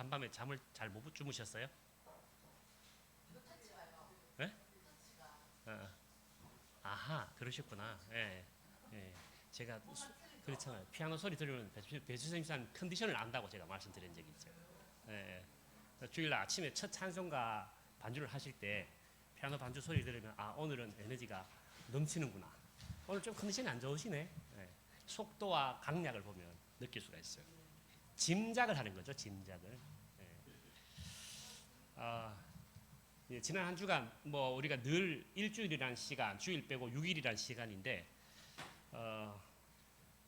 한밤에 잠을 잘 못 주무셨어요? 네? 어. 아하, 그러셨구나. 예, 예. 제가 그렇잖아요. 피아노 소리 들으면 배수 선생님 컨디션을 안다고 제가 말씀드린 적이 있죠. 예, 예. 주일날 아침에 첫 찬송가 반주를 하실 때 피아노 반주 소리 들으면 아, 오늘은 에너지가 넘치는구나. 오늘 좀 컨디션이 안 좋으시네. 예. 속도와 강약을 보면 느낄 수가 있어요. 짐작을 하는 거죠, 짐작을. 예. 아, 예, 지난 한 주간 뭐 우리가 늘 일주일이라는 시간, 주일 빼고 6일이라는 시간인데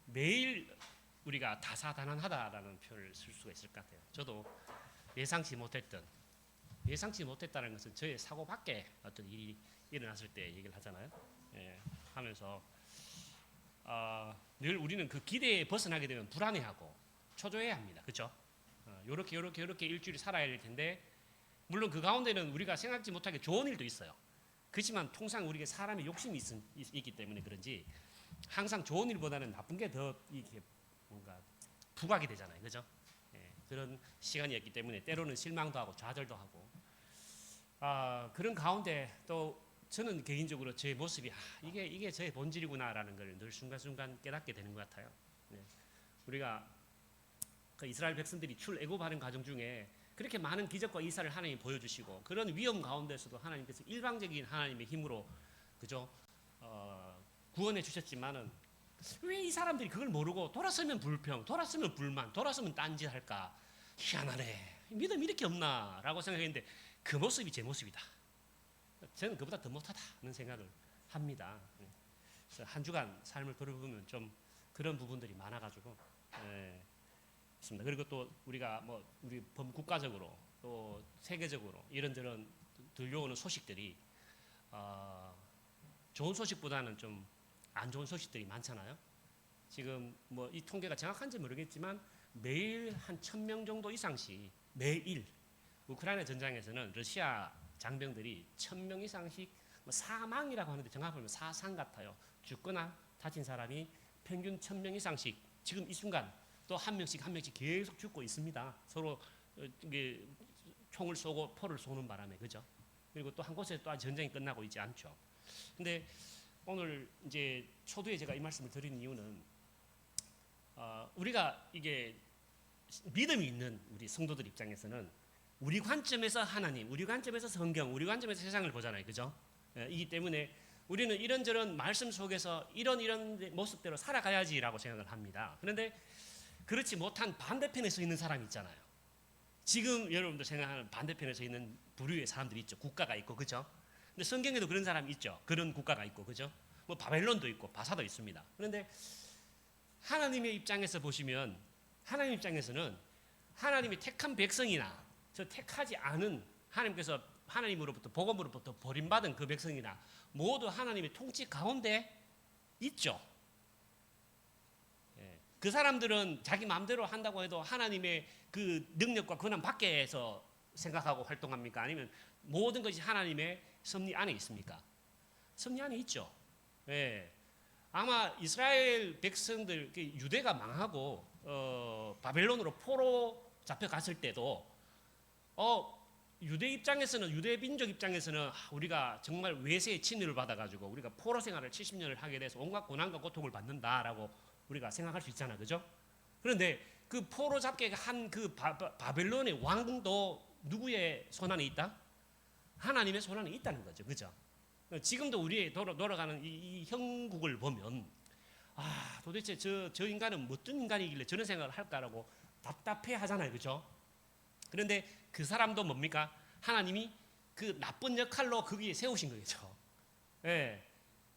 매일 우리가 다사다난하다라는 표현을 쓸 수가 있을 것 같아요. 저도 예상치 못했다는 것은 저의 사고 밖에 어떤 일이 일어났을 때 얘기를 하잖아요. 예, 하면서 늘 우리는 그 기대에 벗어나게 되면 불안해하고 초조해야 합니다. 그렇죠? 요렇게 일주일이 살아야 될 텐데 물론 그 가운데는 우리가 생각지 못하게 좋은 일도 있어요. 그렇지만 통상 우리가 사람의 욕심이 있기 때문에 그런지 항상 좋은 일보다는 나쁜 게 더 이렇게 뭔가 부각이 되잖아요. 그죠? 예, 그런 시간이었기 때문에 때로는 실망도 하고 좌절도 하고 그런 가운데 또 저는 개인적으로 제 모습이 이게 저의 본질이구나라는 걸 늘 순간순간 깨닫게 되는 것 같아요. 예, 우리가 그 이스라엘 백성들이 출애굽하는 과정 중에 그렇게 많은 기적과 이사를 하나님이 보여주시고 그런 위험 가운데서도 하나님께서 일방적인 하나님의 힘으로 그죠 구원해 주셨지만은 왜 이 사람들이 그걸 모르고 돌아서면 불평, 돌아서면 불만, 돌아서면 딴짓할까 희한하네 믿음 이렇게 없나라고 생각했는데 그 모습이 제 모습이다. 저는 그보다 더 못하다는 생각을 합니다. 그래서 한 주간 삶을 돌아보면 좀 그런 부분들이 많아가지고. 있습니다. 그리고 또 우리가 뭐 우리 범국가적으로 또 세계적으로 이런저런 들려오는 소식들이 좋은 소식보다는 좀 안 좋은 소식들이 많잖아요. 지금 뭐 이 통계가 정확한지 모르겠지만 매일 한 1,000명 정도 이상씩 매일 우크라이나 전장에서는 러시아 장병들이 1,000명 이상씩 뭐 사망이라고 하는데 정확하면 사상 같아요. 죽거나 다친 사람이 평균 1,000명 이상씩 지금 이 순간 또 한 명씩 계속 죽고 있습니다. 서로 이게 총을 쏘고 포를 쏘는 바람에 그죠? 그리고 또 한 곳에 또 전쟁이 끝나고 있지 않죠. 근데 오늘 이제 초두에 제가 이 말씀을 드리는 이유는 우리가 이게 믿음이 있는 우리 성도들 입장에서는 우리 관점에서 하나님, 우리 관점에서 성경, 우리 관점에서 세상을 보잖아요, 그죠? 이기 때문에 우리는 이런저런 말씀 속에서 이런 모습대로 살아가야지라고 생각을 합니다. 그런데 그렇지 못한 반대편에 서 있는 사람이 있잖아요. 지금 여러분들 생각하는 반대편에 서 있는 부류의 사람들이 있죠. 국가가 있고, 그죠? 근데 성경에도 그런 사람이 있죠. 그런 국가가 있고, 그죠? 뭐 바벨론도 있고, 바사도 있습니다. 그런데 하나님의 입장에서 보시면, 하나님 입장에서는 하나님이 택한 백성이나 저 택하지 않은 하나님께서 하나님으로부터 복음으로부터 버림받은 그 백성이나 모두 하나님의 통치 가운데 있죠. 그 사람들은 자기 마음대로 한다고 해도 하나님의 그 능력과 권한 밖에서 생각하고 활동합니까? 아니면 모든 것이 하나님의 섭리 안에 있습니까? 섭리 안에 있죠. 예. 아마 이스라엘 백성들 유대가 망하고 바벨론으로 포로 잡혀갔을 때도 유대 입장에서는 유대 민족 입장에서는 우리가 정말 외세의 침입을 받아가지고 우리가 포로 생활을 70년을 하게 돼서 온갖 고난과 고통을 받는다라고 우리가 생각할 수 있잖아, 그죠? 그런데 그 포로 잡게 한 그 바벨론의 왕도 누구의 손안에 있다? 하나님의 손안에 있다는 거죠, 그죠? 지금도 우리의 돌아가는 이 형국을 보면 도대체 저 인간은 어떤 인간이길래 저런 생각을 할까라고 답답해 하잖아요, 그죠? 그런데 그 사람도 뭡니까? 하나님이 그 나쁜 역할로 거기에 세우신 거겠죠. 예.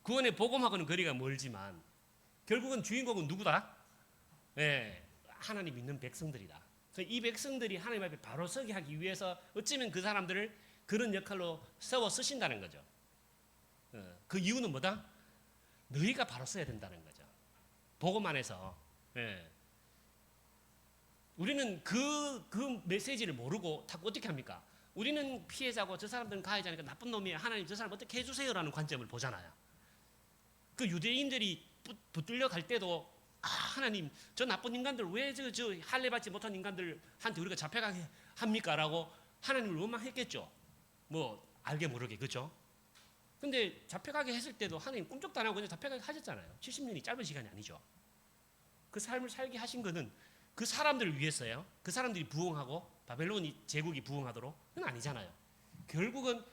구원의 복음하고는 거리가 멀지만 결국은 주인공은 누구다? 예. 하나님 믿는 백성들이다. 그래서 이 백성들이 하나님 앞에 바로 서게 하기 위해서 어쩌면 그 사람들을 그런 역할로 세워 쓰신다는 거죠. 그 이유는 뭐다? 너희가 바로 써야 된다는 거죠. 복음 안에서. 예. 우리는 그 메시지를 모르고 어떻게 합니까? 우리는 피해자고 저 사람들은 가해자니까 나쁜 놈이야. 하나님 저 사람 어떻게 해주세요라는 관점을 보잖아요. 그 유대인들이 붙들려 갈 때도 하나님, 저 나쁜 인간들 왜 저 할례 받지 못한 인간들한테 우리가 잡혀가게 합니까?라고 하나님을 원망했겠죠. 뭐 알게 모르게, 그렇죠? 근데 잡혀가게 했을 때도 하나님 꿈쩍도 안 하고 그냥 잡혀가게 하셨잖아요. 70년이 짧은 시간이 아니죠. 그 삶을 살게 하신 것은 그 사람들을 위해서예요. 그 사람들이 부흥하고 바벨론 제국이 부흥하도록? 그건 아니잖아요. 결국은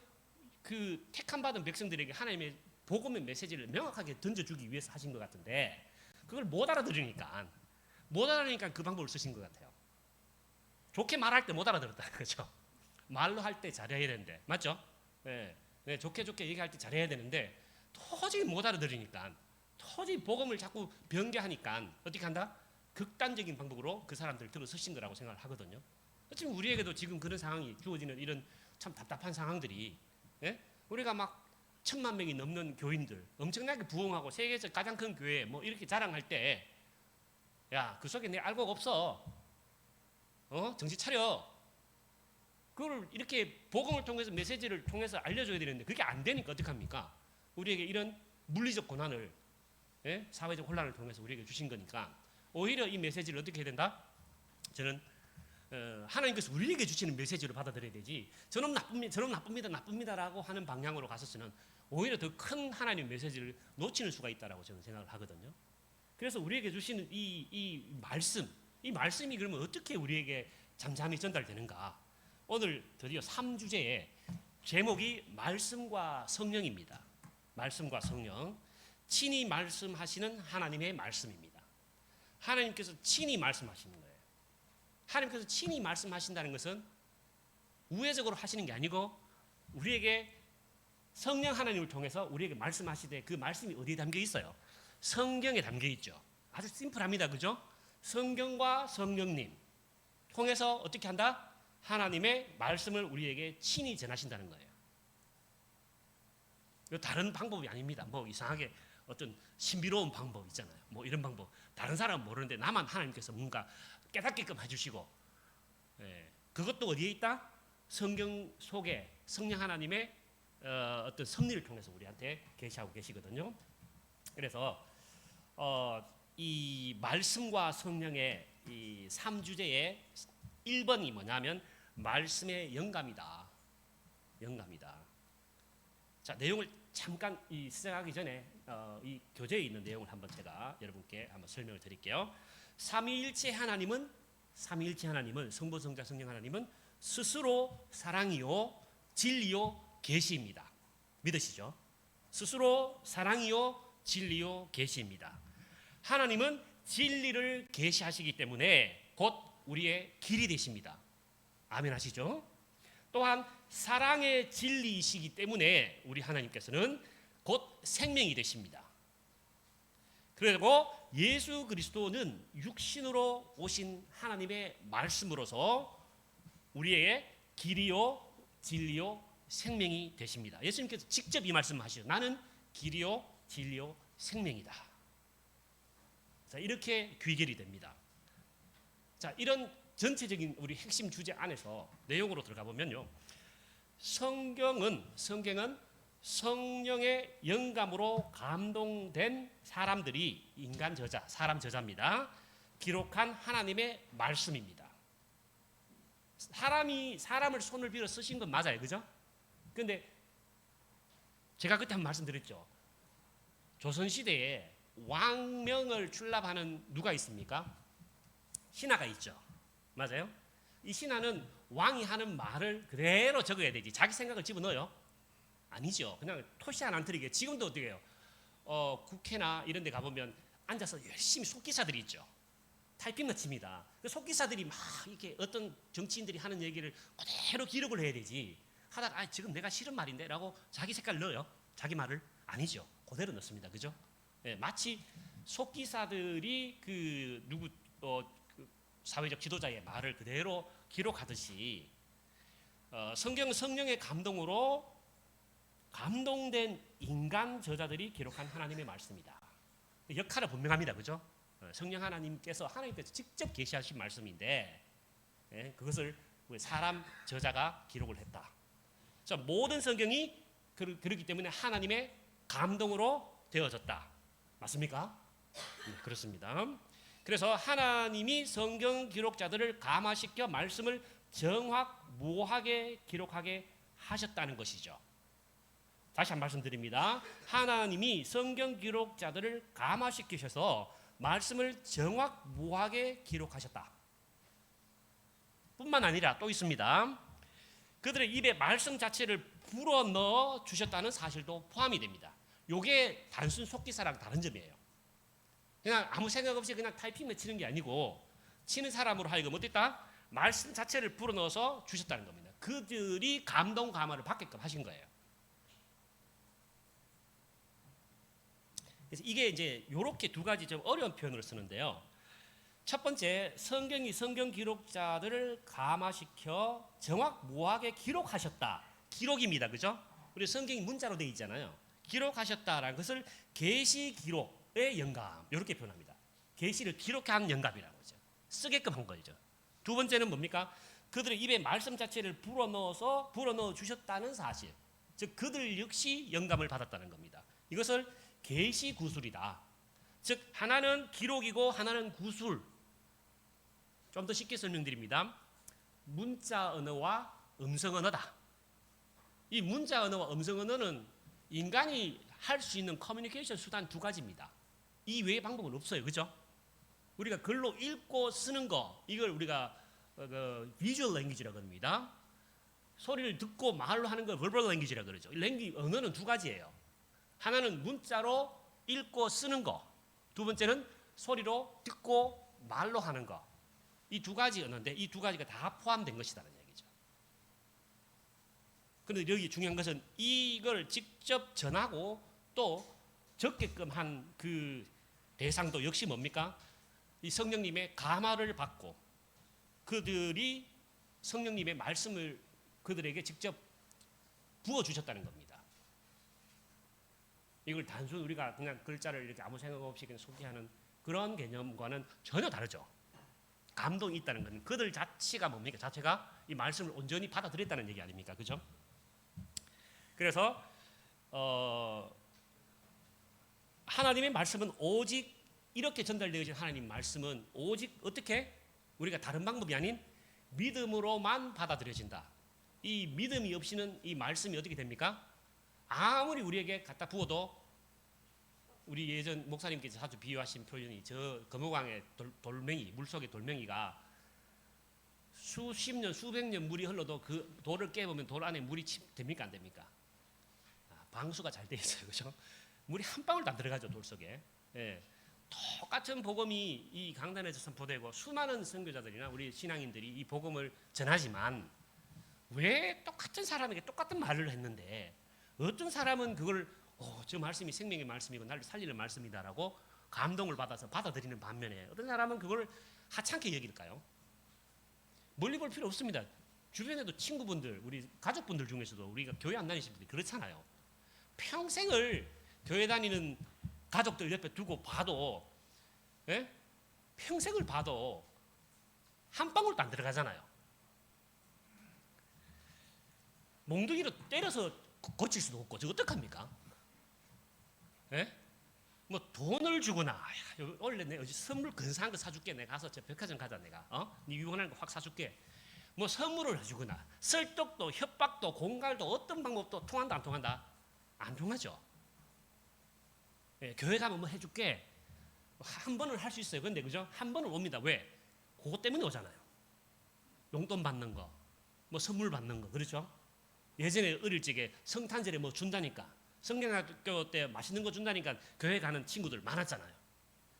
그 택함 받은 백성들에게 하나님의 복음의 메시지를 명확하게 던져주기 위해서 하신 것 같은데, 그걸 못 알아들으니까 그 방법을 쓰신 것 같아요. 좋게 말할 때 못 알아들었다, 그렇죠? 말로 할 때 잘해야 되는데, 맞죠? 네, 좋게 얘기할 때 잘해야 되는데 도저히 못 알아들으니까, 도저히 복음을 자꾸 변개하니까 어떻게 한다? 극단적인 방법으로 그 사람들을 들어 서신 거라고 생각을 하거든요. 지금 우리에게도 지금 그런 상황이 주어지는 이런 참 답답한 상황들이, 예? 우리가 막 1,000만 명이 넘는 교인들, 엄청나게 부흥하고 세계에서 가장 큰 교회 뭐 이렇게 자랑할 때, 야, 그 속에 내 알고가 없어. 정신 차려. 그걸 이렇게 복음을 통해서 메시지를 통해서 알려줘야 되는데 그게 안 되니까 어떡합니까? 우리에게 이런 물리적 고난을, 예? 사회적 혼란을 통해서 우리에게 주신 거니까 오히려 이 메시지를 어떻게 해야 된다? 저는 하나님께서 우리에게 주시는 메시지로 받아들여야 되지, 저놈 나쁩니다라고 하는 방향으로 갔었으면 오히려 더 큰 하나님 메시지를 놓치는 수가 있다라고 저는 생각을 하거든요. 그래서 우리에게 주시는 이 말씀이 그러면 어떻게 우리에게 잠잠히 전달되는가? 오늘 드디어 3주제의 제목이 말씀과 성령입니다. 말씀과 성령, 친히 말씀하시는 하나님의 말씀입니다. 하나님께서 친히 말씀하시는 거예요. 하나님께서 친히 말씀하신다는 것은 우회적으로 하시는 게 아니고 우리에게 성령 하나님을 통해서 우리에게 말씀하시되, 그 말씀이 어디에 담겨 있어요? 성경에 담겨 있죠. 아주 심플합니다, 그죠? 성경과 성령님 통해서 어떻게 한다? 하나님의 말씀을 우리에게 친히 전하신다는 거예요. 다른 방법이 아닙니다. 뭐 이상하게 어떤 신비로운 방법 있잖아요. 뭐 이런 방법 다른 사람은 모르는데 나만 하나님께서 뭔가 깨닫게끔 해주시고, 그것도 어디에 있다? 성경 속에 성령 하나님의 어떤 섭리를 통해서 우리한테 계시하고 계시거든요. 그래서 이 말씀과 성령의 이 3주제의 1번이 뭐냐면 말씀의 영감이다. 영감이다. 자, 내용을 잠깐 시작하기 전에 이 교재에 있는 내용을 한번 제가 여러분께 한번 설명을 드릴게요. 삼위일체 하나님은 성부, 성자, 성령 하나님은 스스로 사랑이요 진리요 계시입니다. 믿으시죠? 스스로 사랑이요 진리요 계시입니다. 하나님은 진리를 계시하시기 때문에 곧 우리의 길이 되십니다. 아멘 하시죠? 또한 사랑의 진리이시기 때문에 우리 하나님께서는 곧 생명이 되십니다. 그리고 예수 그리스도는 육신으로 오신 하나님의 말씀으로서 우리의 길이요 진리요 생명이 되십니다. 예수님께서 직접 이 말씀을 하시죠. 나는 길이요 진리요 생명이다. 자, 이렇게 귀결이 됩니다. 자, 이런 전체적인 우리 핵심 주제 안에서 내용으로 들어가 보면요, 성경은 성령의 영감으로 감동된 사람들이 사람 저자입니다. 기록한 하나님의 말씀입니다. 사람이 사람을 손을 빌어 쓰신 건 맞아요, 그죠? 근데 제가 그때 한 말씀드렸죠. 조선시대에 왕명을 출납하는 누가 있습니까? 신하가 있죠. 맞아요? 이 신하는 왕이 하는 말을 그대로 적어야 되지 자기 생각을 집어넣어요? 아니죠. 그냥 토시 하나 안 틀리게. 지금도 어떻게 해요? 국회나 이런 데 가보면 앉아서 열심히 속기사들이 있죠. 타이핑만 칩니다. 속기사들이 막 이렇게 어떤 정치인들이 하는 얘기를 그대로 기록을 해야 되지, 하다가 지금 내가 싫은 말인데 라고 자기 색깔 넣어요? 자기 말을? 아니죠. 그대로 넣습니다. 그죠? 마치 속기사들이 그 사회적 지도자의 말을 그대로 기록하듯이 성경은 성령의 감동으로 감동된 인간 저자들이 기록한 하나님의 말씀이다. 역할은 분명합니다. 그죠? 성령 하나님께서 직접 계시하신 말씀인데 그것을 사람 저자가 기록을 했다. 자, 모든 성경이 그렇기 때문에 하나님의 감동으로 되어졌다. 맞습니까? 네, 그렇습니다. 그래서 하나님이 성경 기록자들을 감화시켜 말씀을 정확무하게 기록하게 하셨다는 것이죠. 다시 한 말씀드립니다. 하나님이 성경 기록자들을 감화시키셔서 말씀을 정확무하게 기록하셨다. 뿐만 아니라 또 있습니다. 그들의 입에 말씀 자체를 불어넣어 주셨다는 사실도 포함이 됩니다. 이게 단순 속기사랑 다른 점이에요. 그냥 아무 생각 없이 그냥 타이핑만 치는 게 아니고 치는 사람으로 하여금 어땠다? 말씀 자체를 불어넣어서 주셨다는 겁니다. 그들이 감동 감화를 받게끔 하신 거예요. 그래서 이게 이제 이렇게 두 가지 좀 어려운 표현을 쓰는데요. 첫 번째, 성경이 성경 기록자들을 감화시켜 정확무하게 기록하셨다. 기록입니다, 그죠? 우리 성경이 문자로 되어 있잖아요. 기록하셨다라는 것을 계시 기록의 영감 이렇게 표현합니다. 계시를 기록한 영감이라고 하죠. 쓰게끔 한 거죠. 두 번째는 뭡니까? 그들의 입에 말씀 자체를 불어넣어 주셨다는 사실. 즉 그들 역시 영감을 받았다는 겁니다. 이것을 계시 구술이다. 즉 하나는 기록이고 하나는 구술. 좀 더 쉽게 설명드립니다. 문자 언어와 음성 언어다. 이 문자 언어와 음성 언어는 인간이 할 수 있는 커뮤니케이션 수단 두 가지입니다. 이 외의 방법은 없어요. 그죠? 우리가 글로 읽고 쓰는 거, 이걸 우리가 비주얼 랭귀지라고 합니다. 소리를 듣고 말로 하는 걸 verbal 랭귀지라고 그러죠. 언어는 두 가지예요. 하나는 문자로 읽고 쓰는 거, 두 번째는 소리로 듣고 말로 하는 거. 이 두 가지 언어인데 이 두 가지가 다 포함된 것이라는 얘기죠. 그런데 여기 중요한 것은 이걸 직접 전하고 또 적게끔 한 그 대상도 역시 뭡니까? 이 성령님의 감화를 받고 그들이 성령님의 말씀을 그들에게 직접 부어주셨다는 겁니다. 이걸 단순 우리가 그냥 글자를 이렇게 아무 생각 없이 그냥 소개하는 그런 개념과는 전혀 다르죠. 감동이 있다는 건 그들 자체가 뭡니까? 자체가 이 말씀을 온전히 받아들였다는 얘기 아닙니까? 그죠? 그래서 하나님의 말씀은 오직 이렇게 전달되어진 하나님 말씀은 오직 어떻게? 우리가 다른 방법이 아닌 믿음으로만 받아들여진다. 이 믿음이 없이는 이 말씀이 어떻게 됩니까? 아무리 우리에게 갖다 부어도 우리 예전 목사님께서 자주 비유하신 표현이 저 금호강의 돌멩이, 물속의 돌멩이가 수십 년, 수백 년 물이 흘러도 그 돌을 깨보면 돌 안에 물이 됩니까? 안 됩니까? 방수가 잘 돼 있어요. 그죠? 물이 한 방울도 안 들어가죠. 돌 속에. 예. 똑같은 복음이 이 강단에서 선포되고 수많은 선교자들이나 우리 신앙인들이 이 복음을 전하지만 왜 똑같은 사람에게 똑같은 말을 했는데 어떤 사람은 그걸 저 말씀이 생명의 말씀이고 나를 살리는 말씀이다라고 감동을 받아서 받아들이는 반면에 어떤 사람은 그걸 하찮게 여길까요? 멀리 볼 필요 없습니다. 주변에도 친구분들, 우리 가족분들 중에서도 우리가 교회 안 다니시는 분들이 그렇잖아요. 평생을 교회 다니는 가족들 옆에 두고 봐도 평생을 봐도 한 방울도 안 들어가잖아요. 몽둥이로 때려서 고칠 수도 없고 저 어떡합니까? 뭐 돈을 주거나 원래 내가 선물 근사한 거 사줄게. 내가 가서 저 백화점 가자. 내가 네 원하는 거 확 사줄게. 뭐 선물을 해주거나 설득도 협박도 공갈도 어떤 방법도 통한다 안 통한다? 안 통하죠. 교회 가면 뭐 해줄게. 한 번은 할 수 있어요. 근데 그죠? 한 번은 옵니다. 왜? 그것 때문에 오잖아요. 용돈 받는 거, 뭐 선물 받는 거, 그렇죠? 예전에 어릴 적에 성탄절에 뭐 준다니까, 성경학교 때 맛있는 거 준다니까 교회 가는 친구들 많았잖아요.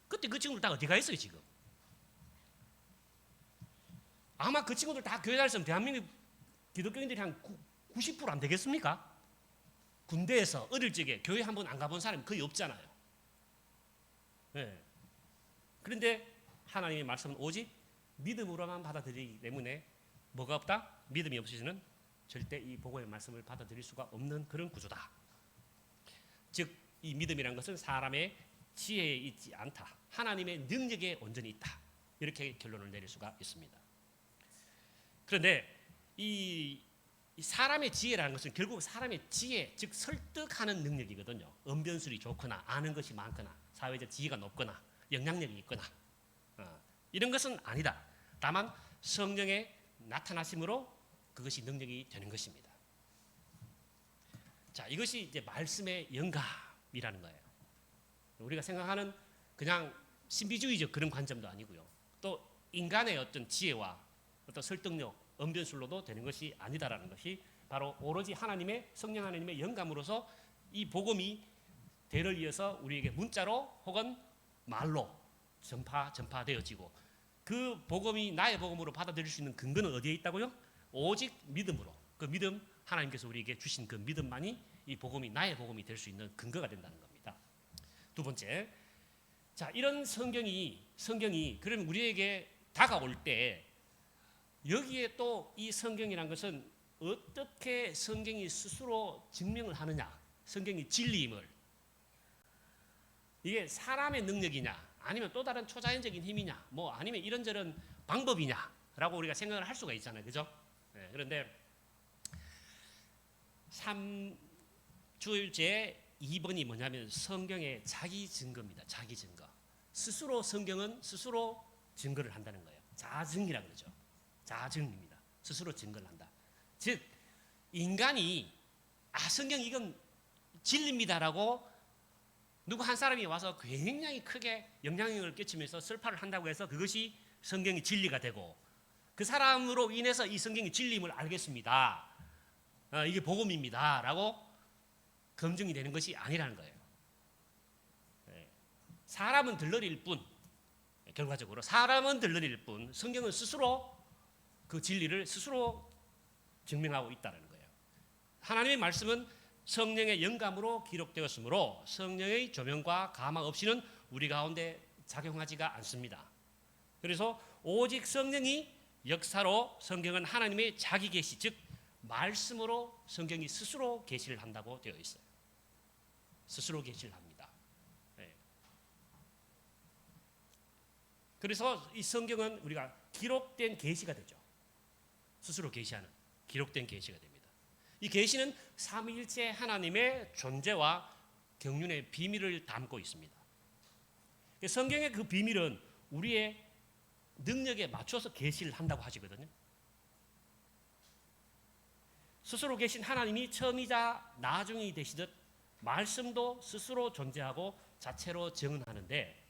그때 그 친구들 다 어디 가 있어요 지금? 아마 그 친구들 다 교회 다녔으면 대한민국 기독교인들이 한 90% 안 되겠습니까? 군대에서 어릴 적에 교회 한 번 안 가본 사람이 거의 없잖아요. 네. 그런데 하나님의 말씀은 오직 믿음으로만 받아들이기 때문에 뭐가 없다? 믿음이 없이는 절대 이 복음의 말씀을 받아들일 수가 없는 그런 구조다. 즉 이 믿음이란 것은 사람의 지혜에 있지 않다. 하나님의 능력에 온전히 있다. 이렇게 결론을 내릴 수가 있습니다. 그런데 이 사람의 지혜라는 것은 결국 사람의 지혜, 즉 설득하는 능력이거든요. 언변술이 좋거나 아는 것이 많거나 사회적 지위가 높거나 영향력이 있거나 이런 것은 아니다. 다만 성령의 나타나심으로 그것이 능력이 되는 것입니다. 자, 이것이 이제 말씀의 영감이라는 거예요. 우리가 생각하는 그냥 신비주의적 그런 관점도 아니고요. 또 인간의 어떤 지혜와 어떤 설득력, 언변술로도 되는 것이 아니다라는 것이 바로 오로지 하나님의 성령 하나님의 영감으로서 이 복음이 대를 이어서 우리에게 문자로 혹은 말로 전파되어지고 그 복음이 나의 복음으로 받아들일 수 있는 근거는 어디에 있다고요? 오직 믿음으로. 그 믿음 하나님께서 우리에게 주신 그 믿음만이 이 복음이 나의 복음이 될 수 있는 근거가 된다는 겁니다. 두 번째, 자 이런 성경이 그럼 우리에게 다가올 때 여기에 또 이 성경이란 것은 어떻게 성경이 스스로 증명을 하느냐, 성경이 진리임을 이게 사람의 능력이냐 아니면 또 다른 초자연적인 힘이냐 뭐 아니면 이런저런 방법이냐라고 우리가 생각을 할 수가 있잖아요, 그죠? 네, 그런데 3주일째 2번이 뭐냐면 성경의 자기 증거입니다. 자기 증거. 스스로 성경은 스스로 증거를 한다는 거예요. 자증이라고 그러죠. 자증입니다. 스스로 증거를 한다. 즉 인간이 성경 이건 진리입니다라고 누구 한 사람이 와서 굉장히 크게 영향력을 끼치면서 설파를 한다고 해서 그것이 성경이 진리가 되고 그 사람으로 인해서 이 성경이 진리임을 알겠습니다. 이게 복음입니다. 라고 검증이 되는 것이 아니라는 거예요. 사람은 들러리일 뿐, 결과적으로 사람은 들러리일 뿐 성경은 스스로 그 진리를 스스로 증명하고 있다는 거예요. 하나님의 말씀은 성령의 영감으로 기록되었으므로 성령의 조명과 감화 없이는 우리 가운데 작용하지가 않습니다. 그래서 오직 성령이 역사로 성경은 하나님의 자기 계시, 즉 말씀으로 성경이 스스로 계시를 한다고 되어 있어요. 스스로 계시를 합니다. 네. 그래서 이 성경은 우리가 기록된 계시가 되죠. 스스로 계시하는 기록된 계시가 됩니다. 이 계시는 삼위일체 하나님의 존재와 경륜의 비밀을 담고 있습니다. 성경의 그 비밀은 우리의 능력에 맞춰서 계시를 한다고 하시거든요. 스스로 계신 하나님이 처음이자 나중이 되시듯 말씀도 스스로 존재하고 자체로 증언하는데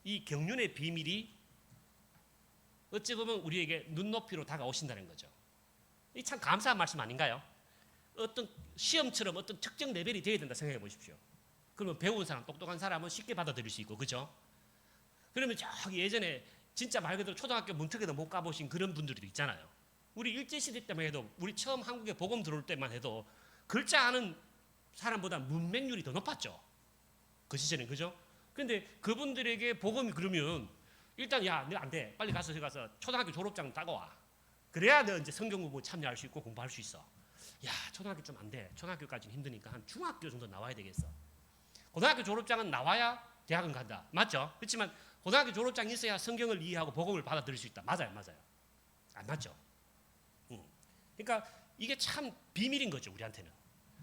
이 경륜의 비밀이 어찌 보면 우리에게 눈높이로 다가오신다는 거죠. 이 참 감사한 말씀 아닌가요? 어떤 시험처럼 어떤 특정 레벨이 되어야 된다 생각해 보십시오. 그러면 배운 사람, 똑똑한 사람은 쉽게 받아들일 수 있고, 그죠? 그러면 저기 예전에 진짜 말 그대로 초등학교 문턱에도 못 가보신 그런 분들도 있잖아요. 우리 일제시대 때만 해도, 우리 처음 한국에 복음 들어올 때만 해도 글자 아는 사람보다 문맹률이 더 높았죠. 그 시절엔, 그죠? 근데 그분들에게 복음이 그러면 일단 야, 너 안 돼. 빨리 가서 초등학교 졸업장 따고 와. 그래야 너 이제 성경 공부 참여할 수 있고 공부할 수 있어. 야, 초등학교 좀 안 돼. 초등학교까지는 힘드니까 한 중학교 정도 나와야 되겠어. 고등학교 졸업장은 나와야 대학은 간다. 맞죠? 그렇지만 고등학교 졸업장이 있어야 성경을 이해하고 복음을 받아들일 수 있다. 맞아요. 안 맞죠? 그러니까 이게 참 비밀인 거죠, 우리한테는.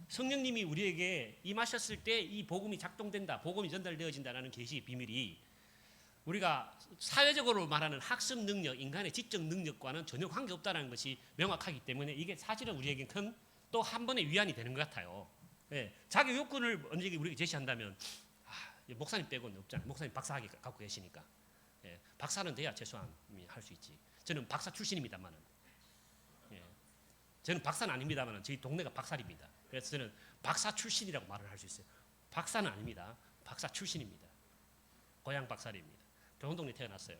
성령님이 우리에게 임하셨을 때 이 복음이 작동된다, 복음이 전달되어진다는 계시의 비밀이 우리가 사회적으로 말하는 학습 능력, 인간의 지적 능력과는 전혀 관계없다는 것이 명확하기 때문에 이게 사실은 우리에게 큰 또 한 번의 위안이 되는 것 같아요. 예, 자기 욕구를 언제 우리에게 제시한다면 목사님 빼고는 없잖아요. 목사님 박사학위 갖고 계시니까. 예, 박사는 돼야 최소한 할 수 있지. 저는 박사 출신입니다만은. 예, 저는 박사는 아닙니다만은 저희 동네가 박살입니다. 그래서 저는 박사 출신이라고 말을 할 수 있어요. 박사는 아닙니다. 박사 출신입니다. 고향 박살입니다. 좋은 동네 태어났어요.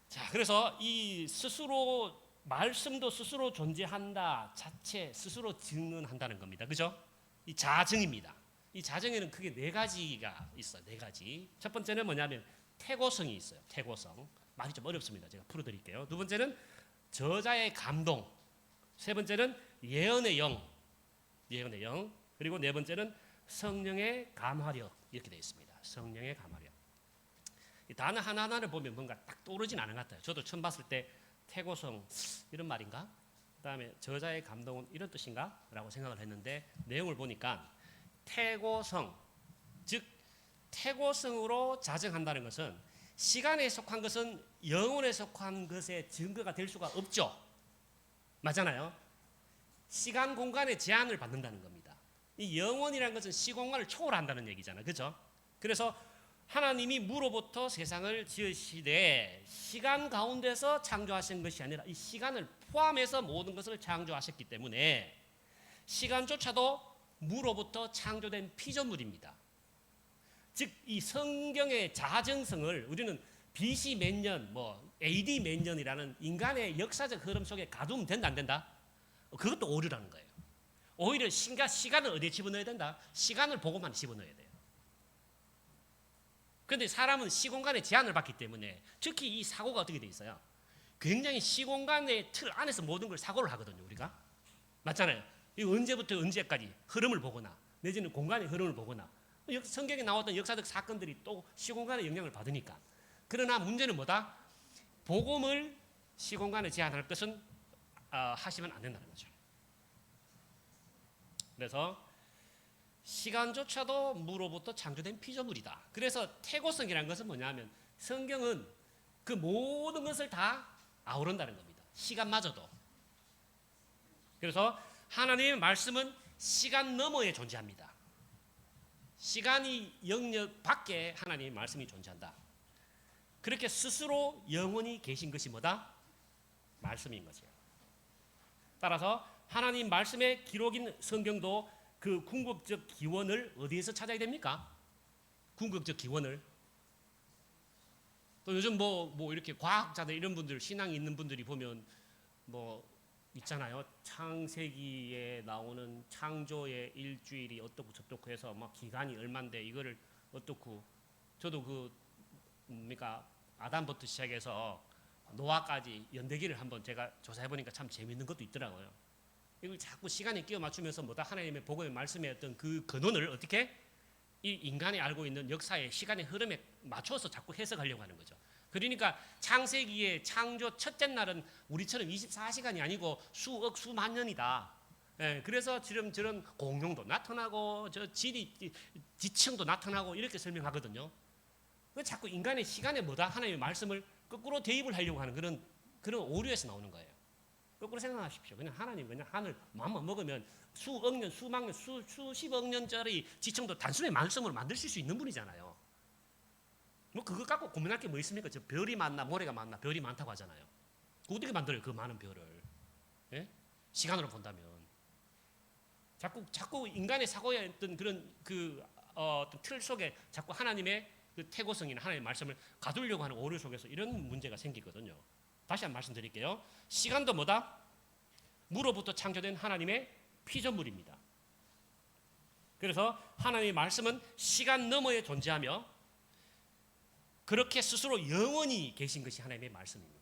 자, 그래서 이 스스로 말씀도 스스로 존재한다 자체 스스로 증언한다는 겁니다. 그죠? 이 자증입니다. 이 자증에는 크게 네 가지가 있어요. 네 가지. 첫 번째는 뭐냐면 태고성이 있어요. 태고성. 말이 좀 어렵습니다. 제가 풀어드릴게요. 두 번째는 저자의 감동. 세 번째는 예언의 영. 그리고 네 번째는 성령의 감화력. 이렇게 되어 있습니다. 성령의 감화력. 이 단어 하나하나를 보면 뭔가 딱 떠오르진 않은 것 같아요. 저도 처음 봤을 때 태고성 이런 말인가? 그다음에 저자의 감동은 이런 뜻인가? 라고 생각을 했는데 내용을 보니까 태고성, 즉 태고성으로 자정한다는 것은 시간에 속한 것은 영혼에 속한 것의 증거가 될 수가 없죠. 맞잖아요. 시간 공간의 제한을 받는다는 겁니다. 이 영혼이라는 것은 시공간을 초월한다는 얘기잖아요. 그죠? 그래서 하나님이 무로부터 세상을 지으시되 시간 가운데서 창조하신 것이 아니라 이 시간을 포함해서 모든 것을 창조하셨기 때문에 시간조차도 무로부터 창조된 피조물입니다. 즉 이 성경의 자정성을 우리는 BC 몇 년, AD 몇 년이라는 인간의 역사적 흐름 속에 가두면 된다 안 된다? 그것도 오류라는 거예요. 오히려 시간을 어디에 집어넣어야 된다? 시간을 보고만 집어넣어야 돼요. 그런데 사람은 시공간의 제한을 받기 때문에 특히 이 사고가 어떻게 돼 있어요? 굉장히 시공간의 틀 안에서 모든 걸 사고를 하거든요. 우리가 맞잖아요. 이 언제부터 언제까지 흐름을 보거나 내지는 공간의 흐름을 보거나 성경에 나왔던 역사적 사건들이 또 시공간의 영향을 받으니까. 그러나 문제는 뭐다? 복음을 시공간에 제한할 것은 하시면 안 된다는 거죠. 그래서 시간조차도 무로부터 창조된 피조물이다. 그래서 태고성이라는 것은 뭐냐면 성경은 그 모든 것을 다 아우른다는 겁니다. 시간마저도. 그래서 하나님의 말씀은 시간 너머에 존재합니다. 시간이 영역 밖에 하나님의 말씀이 존재한다. 그렇게 스스로 영원히 계신 것이 뭐다? 말씀인 거죠. 따라서 하나님 말씀의 기록인 성경도 그 궁극적 기원을 어디에서 찾아야 됩니까? 궁극적 기원을. 또 요즘 이렇게 과학자들 이런 분들 신앙이 있는 분들이 보면 있잖아요. 창세기에 나오는 창조의 일주일이 어떻고 저떻고 해서 막 기간이 얼만데 이거를 어떻고 저도 아담부터 시작해서 노아까지 연대기를 한번 제가 조사해 보니까 참 재밌는 것도 있더라고요. 이걸 자꾸 시간에 끼워 맞추면서 하나님의 복음의 말씀의 어떤 그 근원을 어떻게 이 인간이 알고 있는 역사의 시간의 흐름에 맞춰서 자꾸 해석하려고 하는 거죠. 그러니까 창세기의 창조 첫째 날은 우리처럼 24시간이 아니고 수억 수만 년이다. 그래서 저런 공룡도 나타나고 저 지층도 나타나고 이렇게 설명하거든요. 자꾸 인간의 시간에 하나님의 말씀을 거꾸로 대입을 하려고 하는 그런 오류에서 나오는 거예요. 거꾸로 생각하십시오. 그냥 하나님 하늘 마음만 먹으면 수억 년, 수만 년, 수십억 년짜리 지층도 단순히 말씀으로 만드실 수 있는 분이잖아요. 그거 갖고 고민할 게 뭐 있습니까? 저 별이 많나 모래가 많나 별이 많다고 하잖아요. 어떻게 만들어요? 그 많은 별을? 예? 시간으로 본다면 자꾸 인간의 사고의 어떤 그런 어떤 틀 속에 자꾸 하나님의 그 태고성이나 하나님의 말씀을 가두려고 하는 오류 속에서 이런 문제가 생기거든요. 다시 한번 말씀드릴게요. 시간도 뭐다? 무로부터 창조된 하나님의 피조물입니다. 그래서 하나님의 말씀은 시간 너머에 존재하며 그렇게 스스로 영원히 계신 것이 하나님의 말씀입니다.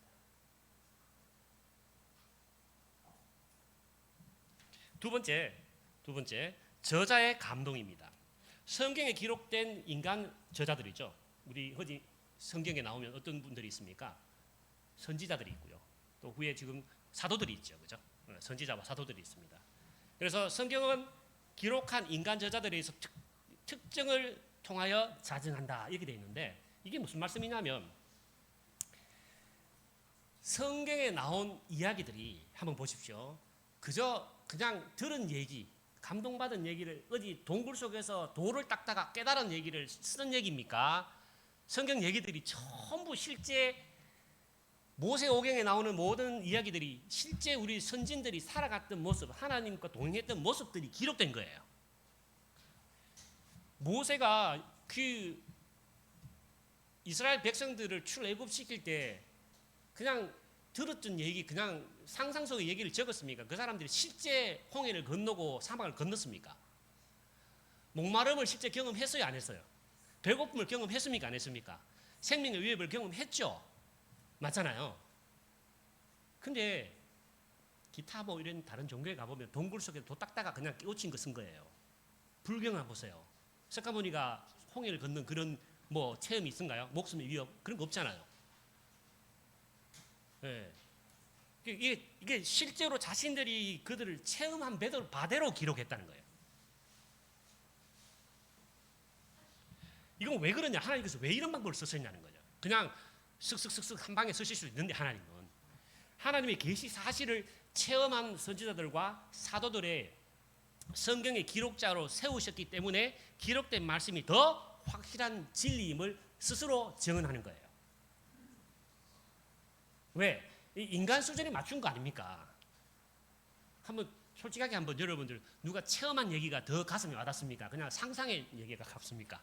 두 번째 저자의 감동입니다. 성경에 기록된 인간 저자들이죠. 우리 흔히 성경에 나오면 어떤 분들이 있습니까? 선지자들이 있고요. 또 후에 지금 사도들이 있죠. 그죠? 선지자와 사도들이 있습니다. 그래서 성경은 기록한 인간 저자들에 의해서 특정을 통하여 자증한다 이렇게 되어 있는데 이게 무슨 말씀이냐면 성경에 나온 이야기들이 한번 보십시오. 그냥 들은 얘기, 감동받은 얘기를 어디 동굴 속에서 돌을 닦다가 깨달은 얘기를 쓰는 얘기입니까? 성경 얘기들이 전부 실제 모세오경에 나오는 모든 이야기들이 실제 우리 선진들이 살아갔던 모습, 하나님과 동행했던 모습들이 기록된 거예요. 모세가 그 이스라엘 백성들을 출애굽시킬 때 그냥 들었던 얘기, 그냥 상상 속의 얘기를 적었습니까? 그 사람들이 실제 홍해를 건너고 사막을 건넜습니까? 목마름을 실제 경험했어요, 안 했어요? 배고픔을 경험했습니까, 안 했습니까? 생명의 위협을 경험했죠. 맞잖아요. 근데 기타 이런 다른 종교에 가보면 동굴 속에 도 닦다가 그냥 끼우친 거 쓴 거예요. 불경을 보세요. 석가모니가 홍해를 걷는 그런 체험이 있은가요? 목숨의 위협 그런 거 없잖아요. 네. 이게 실제로 자신들이 그들을 체험한 바대로 기록했다는 거예요. 이건 왜 그러냐? 하나님께서 왜 이런 방법을 쓰셨냐는 거죠. 그냥 쓱쓱쓱쓱 한 방에 쓰실 수 있는데 하나님의 계시 사실을 체험한 선지자들과 사도들의 성경의 기록자로 세우셨기 때문에 기록된 말씀이 더 확실한 진리임을 스스로 증언하는 거예요. 왜? 인간 수준에 맞춘 거 아닙니까? 한번 솔직하게 한번 여러분들 누가 체험한 얘기가 더 가슴에 와닿습니까? 그냥 상상의 얘기가 가깝습니까?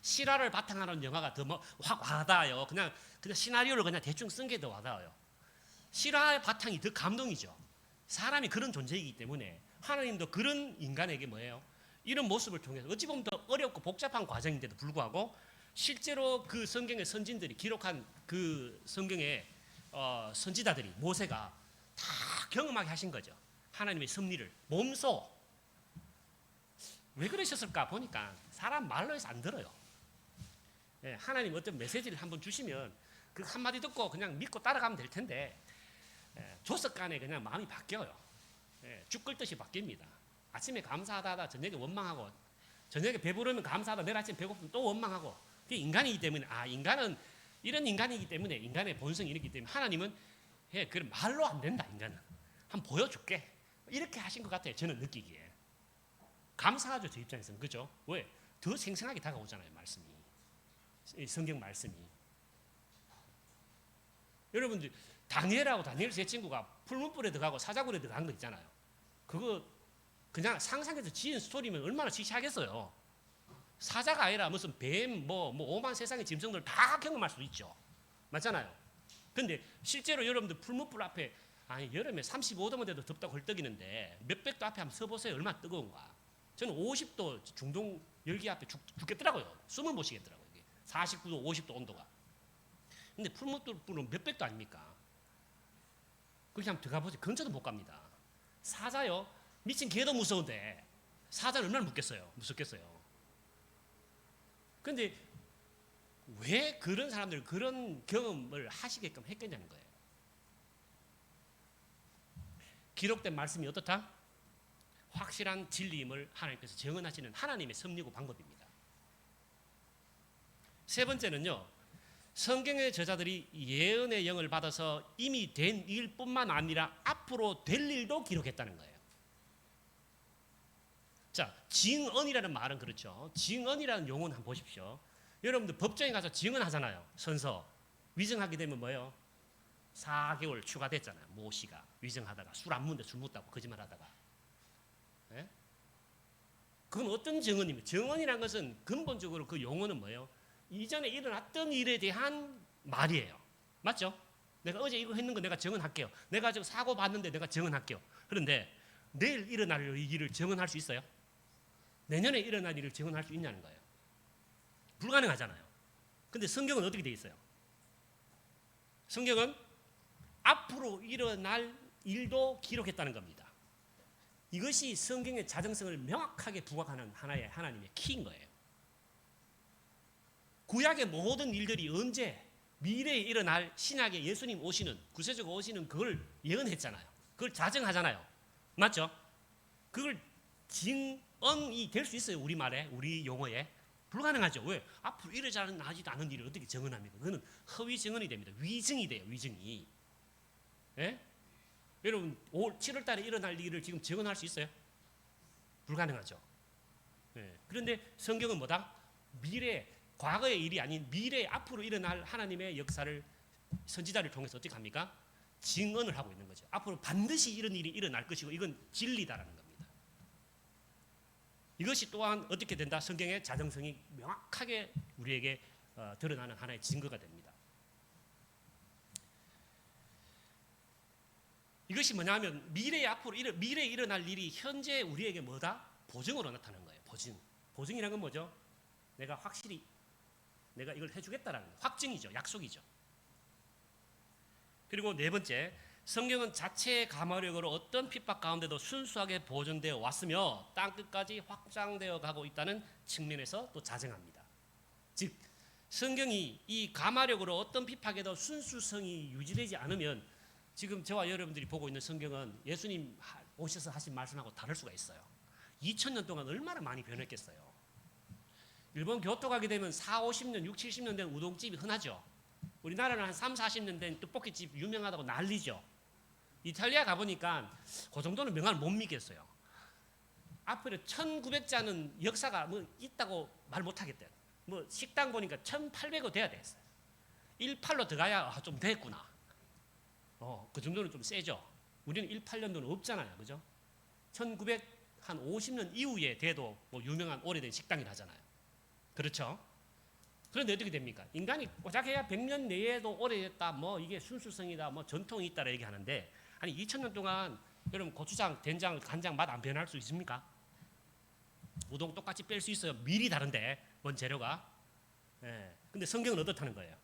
실화를 바탕으로 한 영화가 더 확 와닿아요. 그냥 시나리오를 그냥 대충 쓴 게 더 와닿아요. 실화의 바탕이 더 감동이죠. 사람이 그런 존재이기 때문에 하나님도 그런 인간에게 뭐예요? 이런 모습을 통해서 어찌 보면 더 어렵고 복잡한 과정인데도 불구하고 실제로 그 성경의 선진들이 기록한 그 성경의 선지자들이 모세가 다 경험하게 하신 거죠. 하나님의 섭리를 몸소. 왜 그러셨을까 보니까 사람 말로 해서 안 들어요. 예, 하나님 어떤 메시지를 한번 주시면 그 한마디 듣고 그냥 믿고 따라가면 될 텐데 조석간에 그냥 마음이 바뀌어요. 죽 끓듯이 바뀝니다. 아침에 감사하다 저녁에 원망하고 저녁에 배부르면 감사하다 내일 아침에 배고프면 또 원망하고 그게 인간이기 때문에 인간은 이런 인간이기 때문에 인간의 본성이 이렇기 때문에 하나님은 그래 말로 안 된다. 인간은 한번 보여줄게 이렇게 하신 것 같아요. 저는 느끼기에 감사하죠. 저 입장에서는. 그죠? 왜? 더 생생하게 다가오잖아요. 말씀이 성경 말씀이. 여러분들 다니엘하고 다니엘 제 친구가 풀문불에 들어가고 사자굴에 들어간 거 있잖아요. 그거 그냥 상상해서 지은 스토리면 얼마나 시시하겠어요. 사자가 아니라 무슨 뱀, 오만 세상의 짐승들 다 경험할 수 있죠. 맞잖아요. 근데 실제로 여러분들 풀문불 앞에 여름에 35도만 돼도 덥다고 헐떡이는데 몇백 도 앞에 한번 서보세요. 얼마나 뜨거운가. 저는 50도 중동 열기 앞에 죽겠더라고요. 숨을 못 쉬겠더라고요. 49도, 50도 온도가. 근데 풀문불은 몇백 도 아닙니까? 그렇게 한번 들어가 보세요. 근처도 못 갑니다. 사자요? 미친 개도 무서운데 사자는 얼마나 무섭겠어요. 근데 왜 그런 사람들 그런 경험을 하시게끔 했겠냐는 거예요. 기록된 말씀이 어떻다? 확실한 진리임을 하나님께서 증언하시는 하나님의 섭리고 방법입니다. 세 번째는요. 성경의 저자들이 예언의 영을 받아서 이미 된 일뿐만 아니라 앞으로 될 일도 기록했다는 거예요. 자, 증언이라는 말은 그렇죠. 증언이라는 용어는 한번 보십시오. 여러분들 법정에 가서 증언하잖아요. 선서. 위증하게 되면 뭐예요? 4개월 추가됐잖아요. 모 씨가 위증하다가 술 안 먹는데 술 먹다고 거짓말하다가. 예? 그건 어떤 증언입니까? 증언이라는 것은 근본적으로 그 용어는 뭐예요? 이전에 일어났던 일에 대한 말이에요. 맞죠? 내가 어제 이거 했는 거 내가 증언할게요. 내가 지금 사고 봤는데 내가 증언할게요. 그런데 내일 일어날 일을 증언할 수 있어요? 내년에 일어날 일을 증언할 수 있냐는 거예요. 불가능하잖아요. 근데 성경은 어떻게 돼 있어요? 성경은 앞으로 일어날 일도 기록했다는 겁니다. 이것이 성경의 자정성을 명확하게 부각하는 하나의 하나님의 키인 거예요. 구약의 모든 일들이 언제 미래에 일어날 신약의 예수님 오시는 구세주가 오시는 그걸 예언했잖아요. 그걸 자정하잖아요. 맞죠? 그걸 증언이 될 수 있어요. 우리말에, 우리 용어에. 불가능하죠. 왜? 앞으로 일어나지도 않은 일을 어떻게 증언합니까? 그거는 허위 증언이 됩니다. 위증이 돼요. 위증이. 예? 여러분 7월 달에 일어날 일을 지금 증언할 수 있어요? 불가능하죠. 예. 그런데 성경은 뭐다? 미래, 과거의 일이 아닌 미래 앞으로 일어날 하나님의 역사를 선지자를 통해서 어떻게 합니까? 증언을 하고 있는 거죠. 앞으로 반드시 이런 일이 일어날 것이고 이건 진리다라는 겁니다. 이것이 또한 어떻게 된다? 성경의 자정성이 명확하게 우리에게 드러나는 하나의 증거가 됩니다. 이것이 뭐냐면 미래에 일어날 일이 현재 우리에게 뭐다? 보증으로 나타나는 거예요. 보증이라는 건 뭐죠? 내가 확실히 내가 이걸 해주겠다라는 확증이죠. 약속이죠. 그리고 네 번째, 성경은 자체의 가마력으로 어떤 핍박 가운데도 순수하게 보존되어 왔으며 땅끝까지 확장되어 가고 있다는 측면에서 또 자정합니다. 즉 성경이 이 가마력으로 어떤 핍박에도 순수성이 유지되지 않으면 지금 저와 여러분들이 보고 있는 성경은 예수님 오셔서 하신 말씀하고 다를 수가 있어요. 2000년 동안 얼마나 많이 변했겠어요. 일본 교토 가게 되면 4, 50년, 6, 70년 된 우동집이 흔하죠. 우리나라는 한 3, 40년 된 떡볶이집 유명하다고 난리죠. 이탈리아 가보니까 그 정도는 명함을 못 믿겠어요. 앞으로 1900자는 역사가 뭐 있다고 말 못하겠대요. 뭐 식당 보니까 1800원 돼야 되겠어요. 18로 들어가야 좀 됐구나. 그 정도는 좀 세죠. 우리는 18년도는 없잖아요. 그죠? 1900한 50년 이후에 돼도 뭐 유명한 오래된 식당이 나잖아요. 그렇죠? 그런데 어떻게 됩니까? 인간이 고작해야 100년 내에도 오래됐다, 뭐 이게 순수성이다, 뭐 전통이 있다라 얘기하는데, 아니 2000년 동안 여러분 고추장, 된장, 간장 맛 안 변할 수 있습니까? 우동 똑같이 뺄 수 있어요. 밀이 다른데 원 재료가. 예. 근데 성경은 어떻다는 거예요?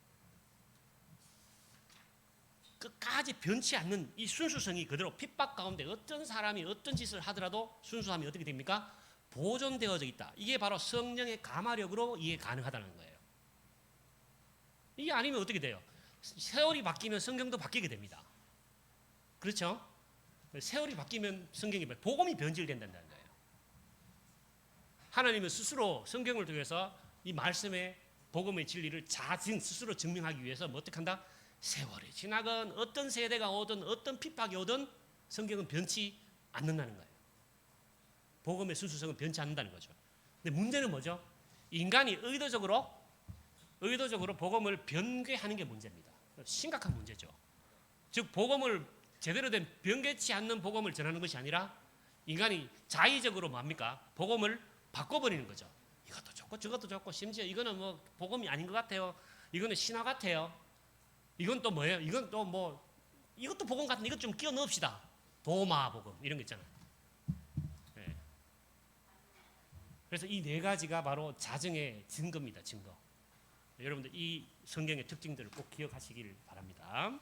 끝까지 변치 않는 이 순수성이 그대로 핍박 가운데 어떤 사람이 어떤 짓을 하더라도 순수함이 어떻게 됩니까? 보존되어져 있다. 이게 바로 성령의 가마력으로 이해 가능하다는 거예요. 이게 아니면 어떻게 돼요? 세월이 바뀌면 성경도 바뀌게 됩니다. 그렇죠? 세월이 바뀌면 성경이 복음이 변질된다는 거예요. 하나님은 스스로 성경을 통해서 이 말씀의 복음의 진리를 스스로 증명하기 위해서 뭐 어떻게 한다? 세월이 지나건 어떤 세대가 오든 어떤 핍박이 오든 성경은 변치 않는다는 거예요. 복음의 순수성은 변치 않는다는 거죠. 근데 문제는 뭐죠? 인간이 의도적으로 복음을 변개하는 게 문제입니다. 심각한 문제죠. 즉 복음을 제대로 된 변개치 않는 복음을 전하는 것이 아니라 인간이 자의적으로 뭡니까? 복음을 바꿔버리는 거죠. 이것도 좋고 저것도 좋고 심지어 이거는 뭐 복음이 아닌 것 같아요. 이거는 신화 같아요. 이건 또 뭐예요? 이건 또 뭐 이것도 복음 같은데 이것 좀 끼워 넣읍시다. 도마 복음 이런 거 있잖아요. 네. 그래서 이 네 가지가 바로 자정의 증거입니다. 증거. 여러분들 이 성경의 특징들을 꼭 기억하시길 바랍니다.